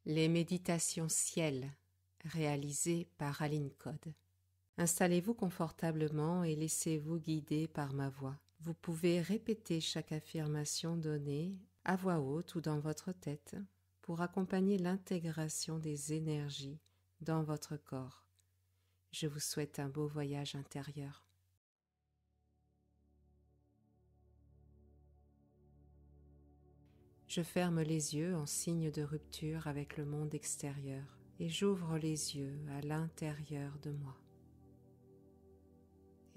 Les méditations ciel réalisées par Aline Code. Installez-vous confortablement et laissez-vous guider par ma voix. Vous pouvez répéter chaque affirmation donnée à voix haute ou dans votre tête pour accompagner l'intégration des énergies dans votre corps. Je vous souhaite un beau voyage intérieur. Je ferme les yeux en signe de rupture avec le monde extérieur et j'ouvre les yeux à l'intérieur de moi.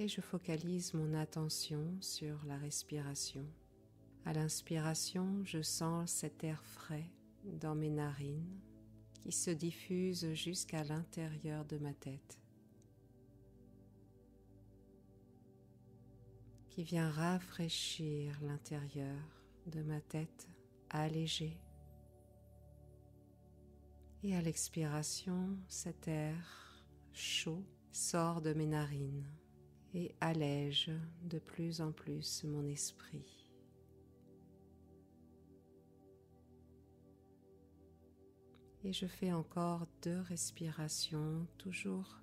Et je focalise mon attention sur la respiration. À l'inspiration, je sens cet air frais dans mes narines qui se diffuse jusqu'à l'intérieur de ma tête, qui vient rafraîchir l'intérieur de ma tête, allégé. Et à l'expiration, cet air chaud sort de mes narines et allège de plus en plus mon esprit. Et je fais encore 2 respirations, toujours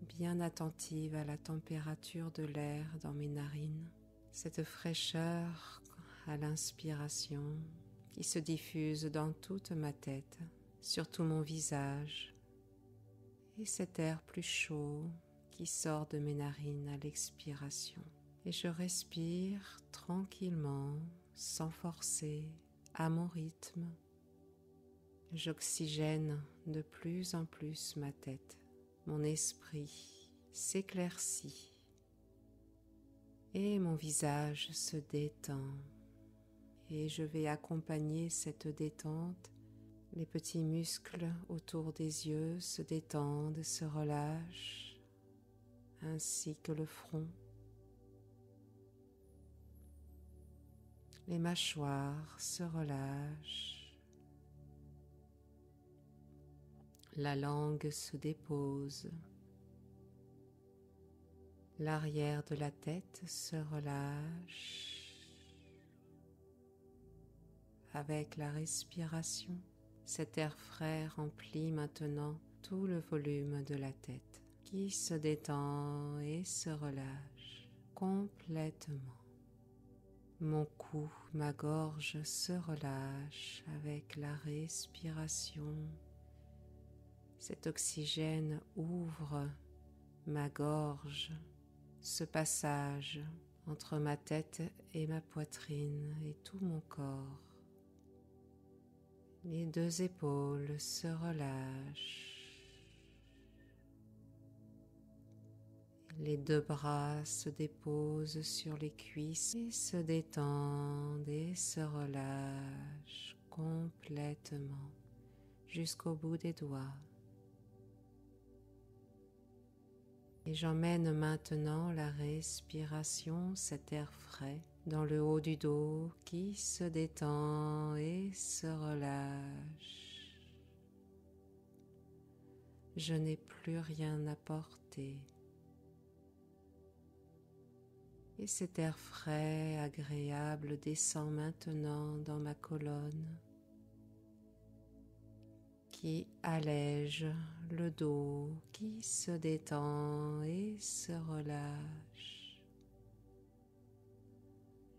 bien attentive à la température de l'air dans mes narines. Cette fraîcheur à l'inspiration qui se diffuse dans toute ma tête, sur tout mon visage, et cet air plus chaud qui sort de mes narines à l'expiration. Et je respire tranquillement, sans forcer, à mon rythme. J'oxygène de plus en plus ma tête. Mon esprit s'éclaircit et mon visage se détend. Et je vais accompagner cette détente. Les petits muscles autour des yeux se détendent, se relâchent, ainsi que le front. Les mâchoires se relâchent. La langue se dépose. L'arrière de la tête se relâche. Avec la respiration, cet air frais remplit maintenant tout le volume de la tête qui se détend et se relâche complètement. Mon cou, ma gorge se relâche avec la respiration. Cet oxygène ouvre ma gorge, ce passage entre ma tête et ma poitrine et tout mon corps. Les 2 épaules se relâchent. Les 2 bras se déposent sur les cuisses et se détendent et se relâchent complètement jusqu'au bout des doigts. Et j'emmène maintenant la respiration, cet air frais, dans le haut du dos qui se détend et se relâche. Je n'ai plus rien à porter. Et cet air frais, agréable, descend maintenant dans ma colonne qui allège le dos, qui se détend et se relâche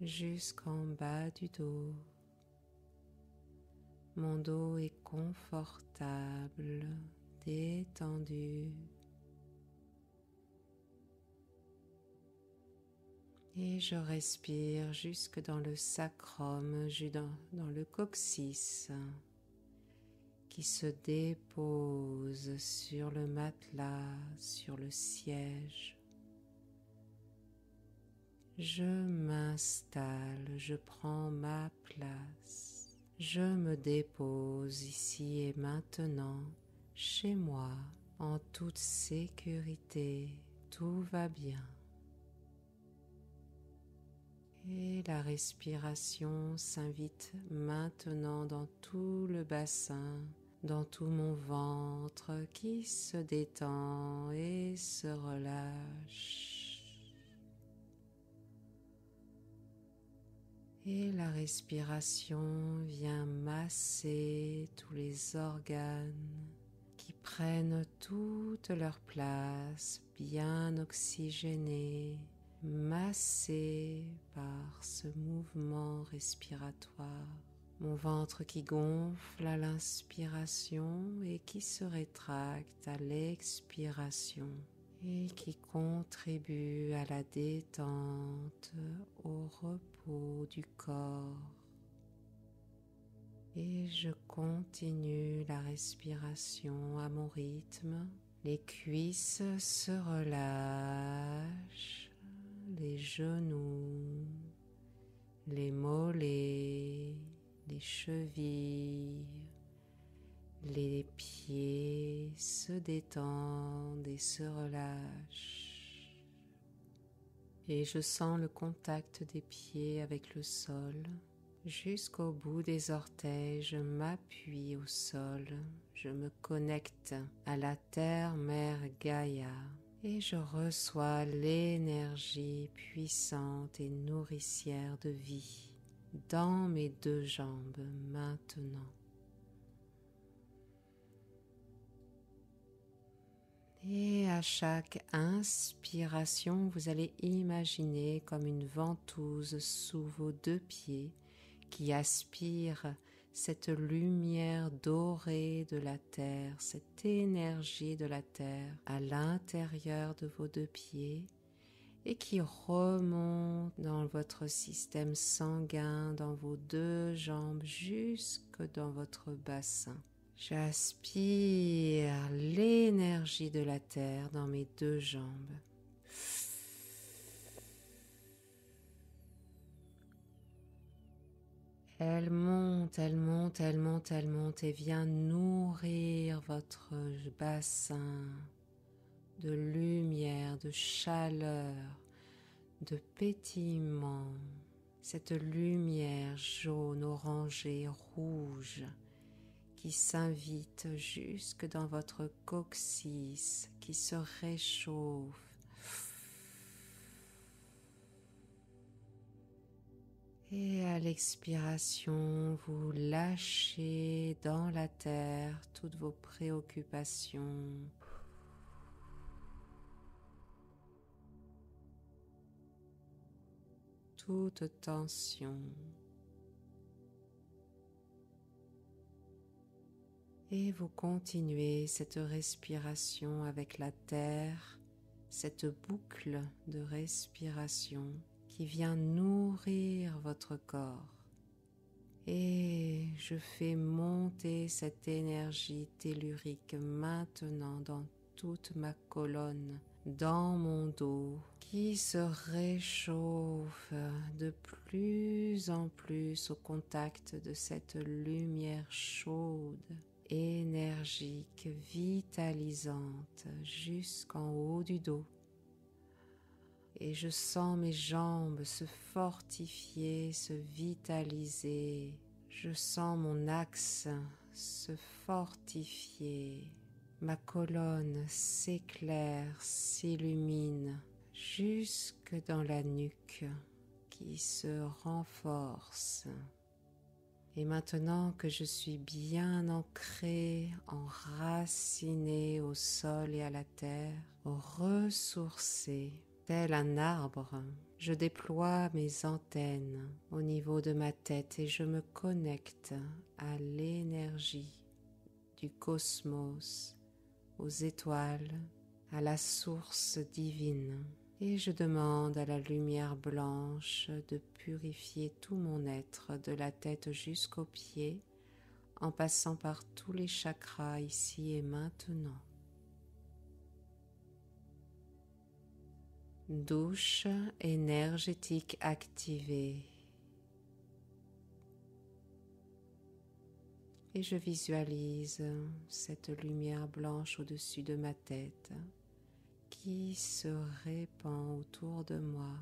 jusqu'en bas du dos. Mon dos est confortable, détendu. Et je respire jusque dans le sacrum, dans le coccyx, qui se dépose sur le matelas, sur le siège. Je m'installe, je prends ma place. Je me dépose ici et maintenant, chez moi, en toute sécurité. Tout va bien. Et la respiration s'invite maintenant dans tout le bassin, dans tout mon ventre qui se détend et se relâche. Et la respiration vient masser tous les organes qui prennent toute leur place, bien oxygénés, massés par ce mouvement respiratoire. Mon ventre qui gonfle à l'inspiration et qui se rétracte à l'expiration et qui contribue à la détente, au repos du corps. Et je continue la respiration à mon rythme. Les cuisses se relâchent, les genoux, les mollets, les chevilles, les pieds se détendent et se relâchent. Et je sens le contact des pieds avec le sol. Jusqu'au bout des orteils, je m'appuie au sol, je me connecte à la terre-mère Gaïa et je reçois l'énergie puissante et nourricière de vie dans mes deux jambes maintenant. Et à chaque inspiration, vous allez imaginer comme une ventouse sous vos deux pieds qui aspire cette lumière dorée de la terre, cette énergie de la terre à l'intérieur de vos deux pieds et qui remonte dans votre système sanguin, dans vos deux jambes jusque dans votre bassin. J'aspire l'énergie de la terre dans mes deux jambes. Elle monte, elle monte, elle monte, elle monte et vient nourrir votre bassin de lumière, de chaleur, de pétillement. Cette lumière jaune, orangée, rouge qui s'invite jusque dans votre coccyx, qui se réchauffe. Et à l'expiration, vous lâchez dans la terre toutes vos préoccupations. Toute tension. Et vous continuez cette respiration avec la terre, cette boucle de respiration qui vient nourrir votre corps. Et je fais monter cette énergie tellurique maintenant dans toute ma colonne, dans mon dos, qui se réchauffe de plus en plus au contact de cette lumière chaude, énergique, vitalisante jusqu'en haut du dos. Et je sens mes jambes se fortifier, se vitaliser. Je sens mon axe se fortifier. Ma colonne s'éclaire, s'illumine jusque dans la nuque qui se renforce. Et maintenant que je suis bien ancrée, enracinée au sol et à la terre, ressourcée, tel un arbre, je déploie mes antennes au niveau de ma tête et je me connecte à l'énergie du cosmos, aux étoiles, à la source divine. Et je demande à la lumière blanche de purifier tout mon être de la tête jusqu'aux pieds en passant par tous les chakras ici et maintenant. Douche énergétique activée. Et je visualise cette lumière blanche au-dessus de ma tête qui se répand autour de moi,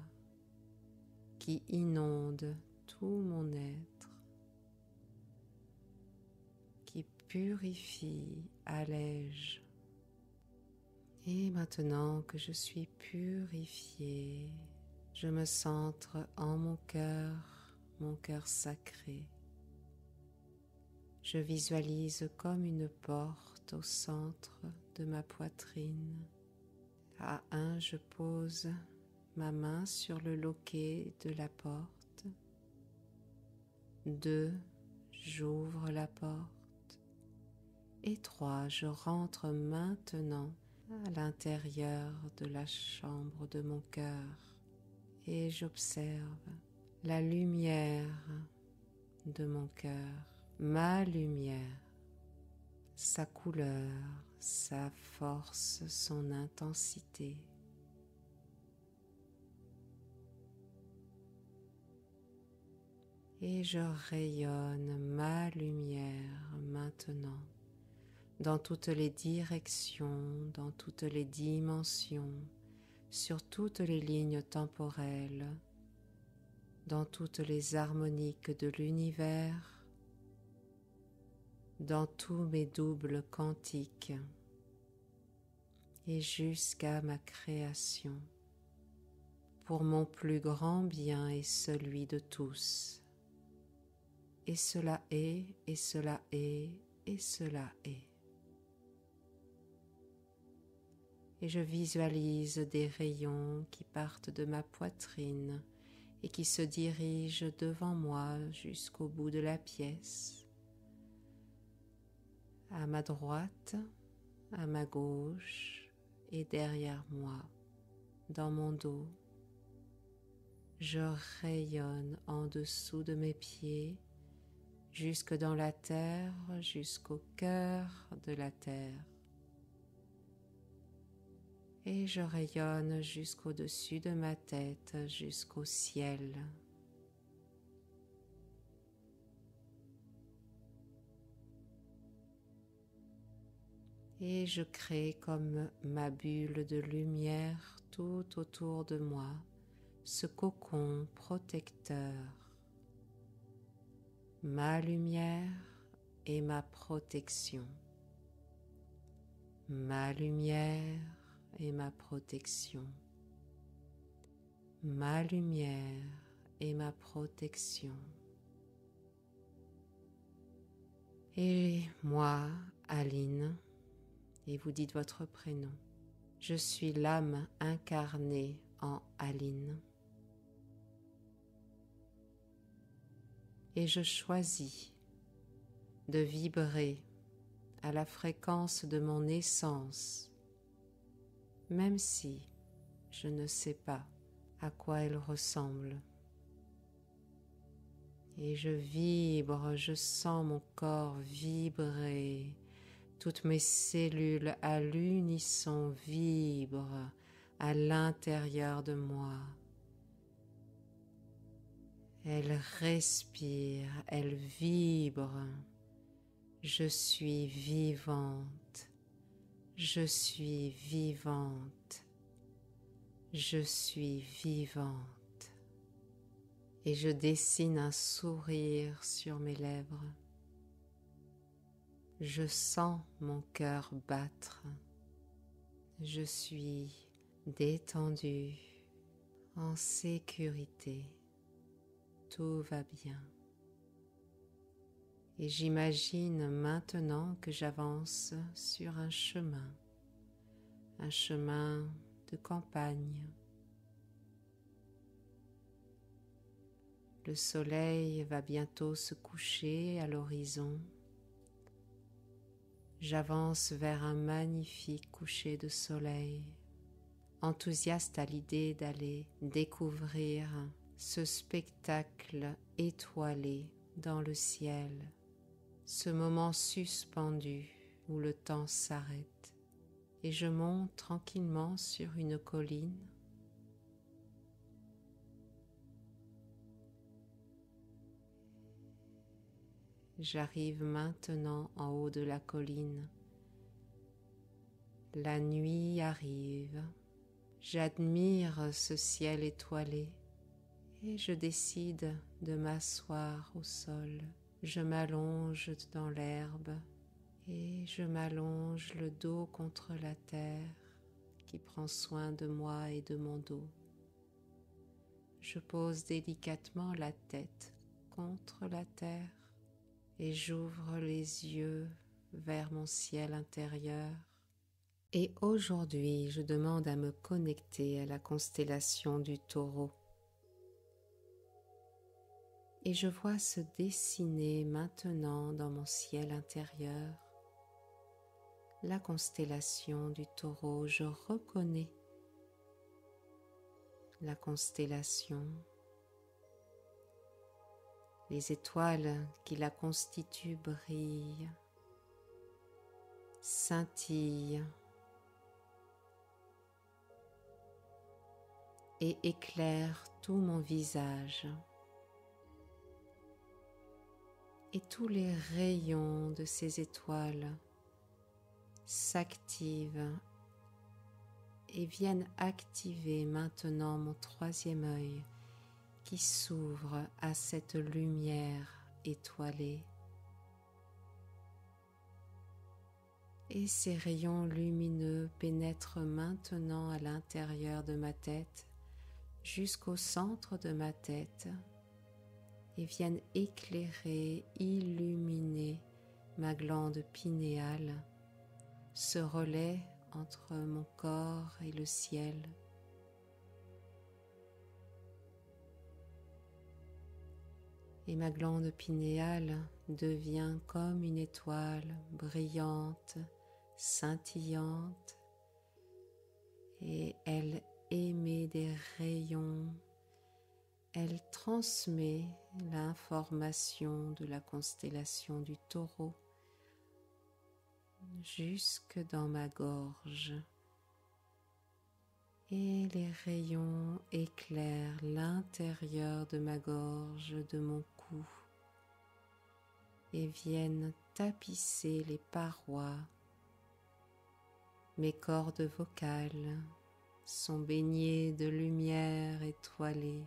qui inonde tout mon être, qui purifie, allège. Et maintenant que je suis purifiée, je me centre en mon cœur, mon cœur sacré. Je visualise comme une porte au centre de ma poitrine. À 1, je pose ma main sur le loquet de la porte. 2, j'ouvre la porte. Et 3, je rentre maintenant à l'intérieur de la chambre de mon cœur et j'observe la lumière de mon cœur, ma lumière, sa couleur, sa force, son intensité. Et je rayonne ma lumière maintenant dans toutes les directions, dans toutes les dimensions, sur toutes les lignes temporelles, dans toutes les harmoniques de l'univers, dans tous mes doubles quantiques et jusqu'à ma création, pour mon plus grand bien et celui de tous. Et cela est, et cela est, et cela est. Et je visualise des rayons qui partent de ma poitrine et qui se dirigent devant moi jusqu'au bout de la pièce, à ma droite, à ma gauche et derrière moi, dans mon dos. Je rayonne en dessous de mes pieds, jusque dans la terre, jusqu'au cœur de la terre. Et je rayonne jusqu'au-dessus de ma tête, jusqu'au ciel. Et je crée comme ma bulle de lumière tout autour de moi, ce cocon protecteur, ma lumière et ma protection, ma lumière et ma protection, ma lumière et ma protection. Et moi, Aline, et vous dites votre prénom, je suis l'âme incarnée en Aline. Et je choisis de vibrer à la fréquence de mon essence, même si je ne sais pas à quoi elle ressemble. Et je vibre, je sens mon corps vibrer, toutes mes cellules à l'unisson vibrent à l'intérieur de moi. Elles respirent, elles vibrent. Je suis vivante, je suis vivante, je suis vivante. Et je dessine un sourire sur mes lèvres. Je sens mon cœur battre. Je suis détendue, en sécurité. Tout va bien. Et j'imagine maintenant que j'avance sur un chemin de campagne. Le soleil va bientôt se coucher à l'horizon. J'avance vers un magnifique coucher de soleil, enthousiaste à l'idée d'aller découvrir ce spectacle étoilé dans le ciel, ce moment suspendu où le temps s'arrête et je monte tranquillement sur une colline. J'arrive maintenant en haut de la colline. La nuit arrive. J'admire ce ciel étoilé et je décide de m'asseoir au sol. Je m'allonge dans l'herbe et je m'allonge le dos contre la terre qui prend soin de moi et de mon dos. Je pose délicatement la tête contre la terre et j'ouvre les yeux vers mon ciel intérieur. Et aujourd'hui, je demande à me connecter à la constellation du Taureau. Et je vois se dessiner maintenant dans mon ciel intérieur la constellation du Taureau. Je reconnais la constellation, les étoiles qui la constituent brillent, scintillent et éclairent tout mon visage. Et tous les rayons de ces étoiles s'activent et viennent activer maintenant mon troisième œil qui s'ouvre à cette lumière étoilée. Et ces rayons lumineux pénètrent maintenant à l'intérieur de ma tête, jusqu'au centre de ma tête, et viennent éclairer, illuminer ma glande pinéale, ce relais entre mon corps et le ciel. Et ma glande pinéale devient comme une étoile brillante, scintillante, et elle émet des rayons. Elle transmet l'information de la constellation du Taureau jusque dans ma gorge. Et les rayons éclairent l'intérieur de ma gorge, de mon cou, et viennent tapisser les parois. Mes cordes vocales sont baignées de lumière étoilée.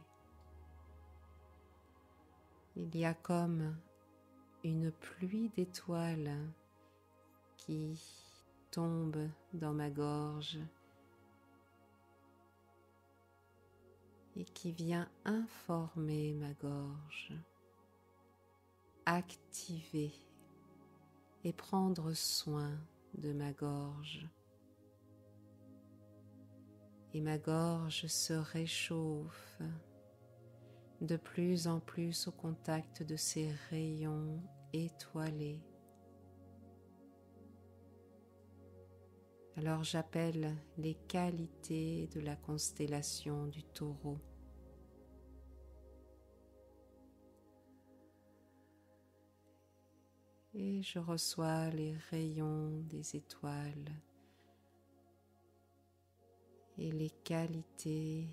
Il y a comme une pluie d'étoiles qui tombe dans ma gorge et qui vient informer ma gorge, activer et prendre soin de ma gorge. Et ma gorge se réchauffe de plus en plus au contact de ces rayons étoilés. Alors j'appelle les qualités de la constellation du Taureau. Et je reçois les rayons des étoiles et les qualités.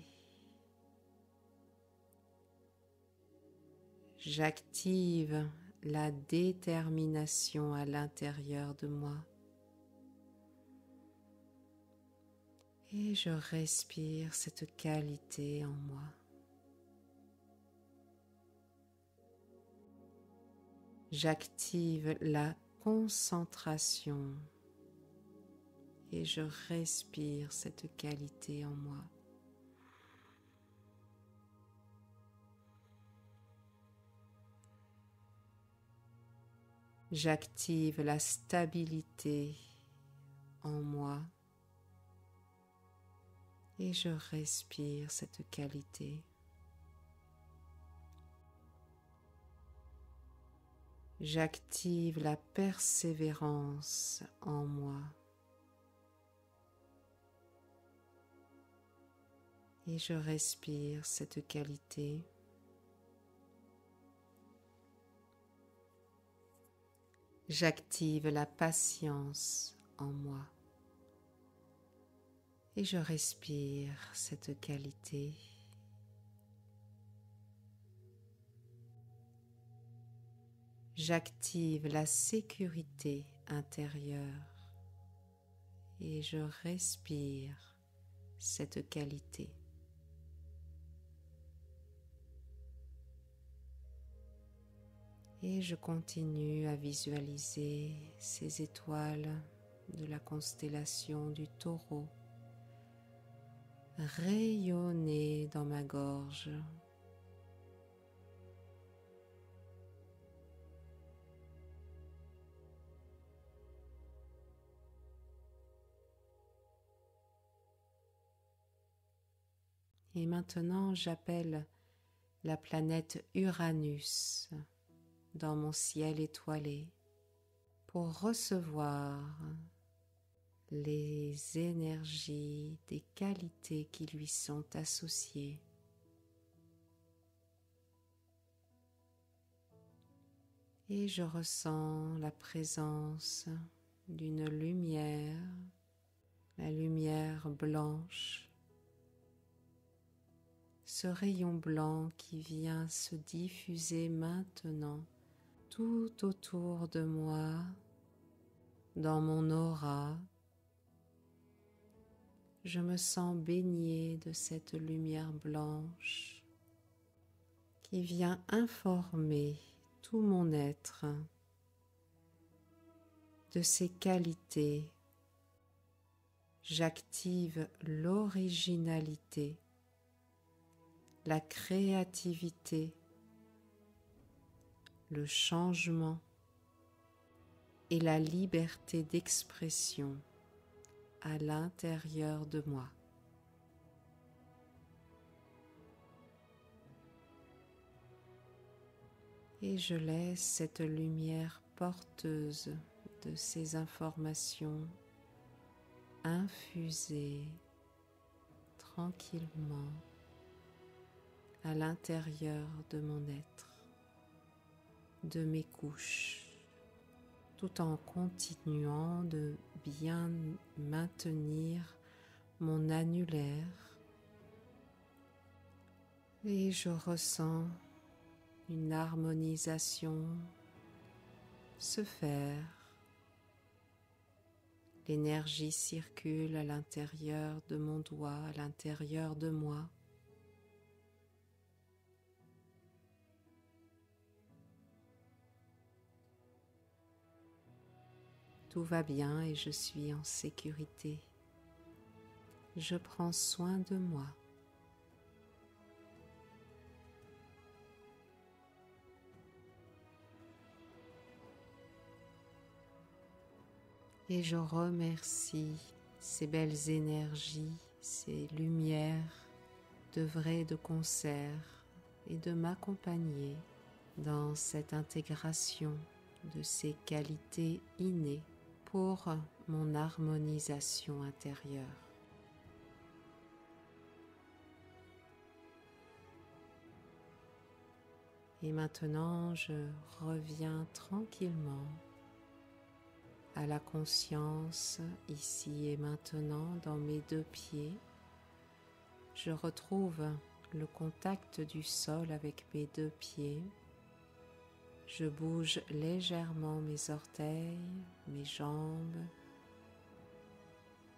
J'active la détermination à l'intérieur de moi. Et je respire cette qualité en moi. J'active la concentration et je respire cette qualité en moi. J'active la stabilité en moi et je respire cette qualité. J'active la persévérance en moi et je respire cette qualité. J'active la patience en moi et je respire cette qualité. J'active la sécurité intérieure et je respire cette qualité. Et je continue à visualiser ces étoiles de la constellation du Taureau rayonner dans ma gorge Et maintenant, j'appelle la planète Uranus dans mon ciel étoilé pour recevoir les énergies des qualités qui lui sont associées. Et je ressens la présence d'une lumière, la lumière blanche, ce rayon blanc qui vient se diffuser maintenant tout autour de moi, dans mon aura. Je me sens baignée de cette lumière blanche qui vient informer tout mon être de ses qualités. J'active l'originalité, la créativité, le changement et la liberté d'expression à l'intérieur de moi. Et je laisse cette lumière porteuse de ces informations infuser tranquillement à l'intérieur de mon être, de mes couches, tout en continuant de bien maintenir mon annulaire. Et je ressens une harmonisation se faire. L'énergie circule à l'intérieur de mon doigt, à l'intérieur de moi. Tout va bien et je suis en sécurité. Je prends soin de moi. Et je remercie ces belles énergies, ces lumières d'œuvrer de concert et de m'accompagner dans cette intégration de ces qualités innées pour mon harmonisation intérieure. Et maintenant, je reviens tranquillement à la conscience ici et maintenant dans mes deux pieds. Je retrouve le contact du sol avec mes deux pieds. Je bouge légèrement mes orteils, mes jambes,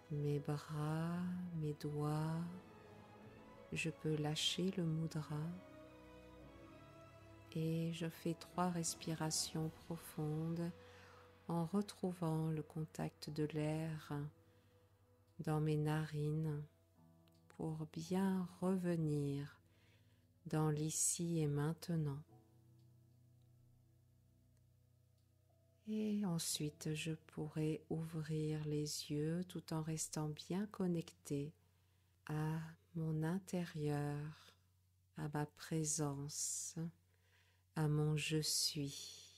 mes bras, mes doigts. Je peux lâcher le mudra et je fais 3 respirations profondes en retrouvant le contact de l'air dans mes narines pour bien revenir dans l'ici et maintenant. Et ensuite, je pourrai ouvrir les yeux tout en restant bien connecté à mon intérieur, à ma présence, à mon je suis.